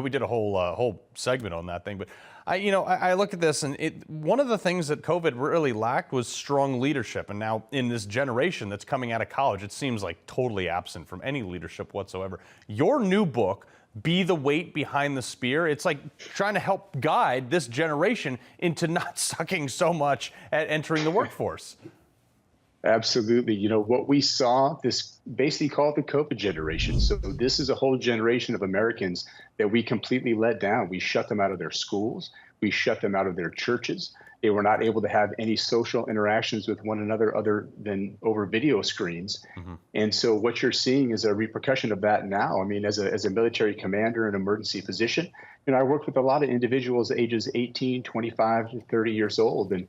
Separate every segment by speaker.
Speaker 1: We did a whole segment on that thing, but I look at this, and one of the things that COVID really lacked was strong leadership. And now in this generation that's coming out of college, it seems like totally absent from any leadership whatsoever. Your new book, Be the Weight Behind the Spear, it's like trying to help guide this generation into not sucking so much at entering the workforce.
Speaker 2: Absolutely. You know, what we saw, this basically called the COVID generation. So this is a whole generation of Americans that we completely let down. We shut them out of their schools. We shut them out of their churches. They were not able to have any social interactions with one another other than over video screens. And so what you're seeing is a repercussion of that now. I mean, as a military commander and emergency physician, I work with a lot of individuals ages 18, 25 to 30 years old. And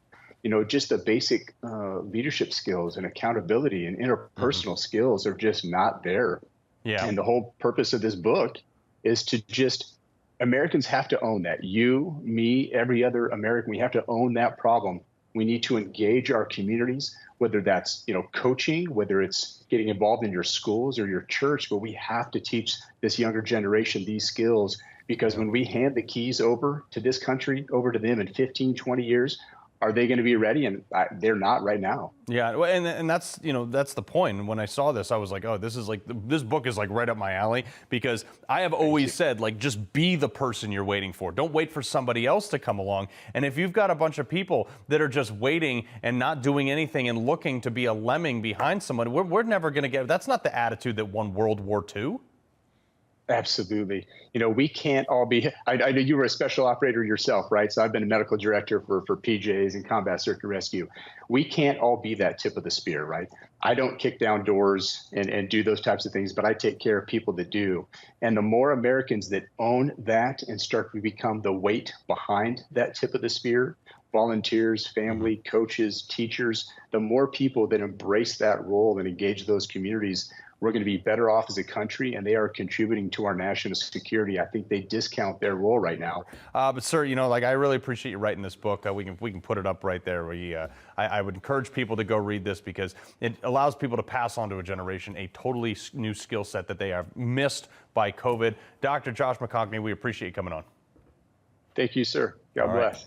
Speaker 2: just the basic leadership skills and accountability and interpersonal skills are just not there.
Speaker 1: Yeah.
Speaker 2: And the whole purpose of this book is to Americans have to own that. You, me, every other American, we have to own that problem. We need to engage our communities, whether that's, coaching, whether it's getting involved in your schools or your church, but we have to teach this younger generation these skills, because when we hand the keys over to this country, over to them in 15, 20 years, are they going to be ready? And they're not right now.
Speaker 1: Yeah, and that's that's the point. And when I saw this, I was like, oh, this book is like right up my alley, because I have always said, like, just be the person you're waiting for. Don't wait for somebody else to come along. And if you've got a bunch of people that are just waiting and not doing anything and looking to be a lemming behind someone, we're never going to get. That's not the attitude that won World War II.
Speaker 2: Absolutely. We can't all be, I know you were a special operator yourself, right? So I've been a medical director for PJs and combat search and rescue. We can't all be that tip of the spear, right? I don't kick down doors and do those types of things, but I take care of people that do. And the more Americans that own that and start to become the weight behind that tip of the spear, volunteers, family, coaches, teachers, the more people that embrace that role and engage those communities, we're going to be better off as a country, and they are contributing to our national security. I think they discount their role right now.
Speaker 1: But sir, I really appreciate you writing this book. We can put it up right there. I would encourage people to go read this, because it allows people to pass on to a generation a totally new skill set that they have missed by COVID. Dr. Josh McConkey, we appreciate you coming on.
Speaker 2: Thank you, sir. God bless.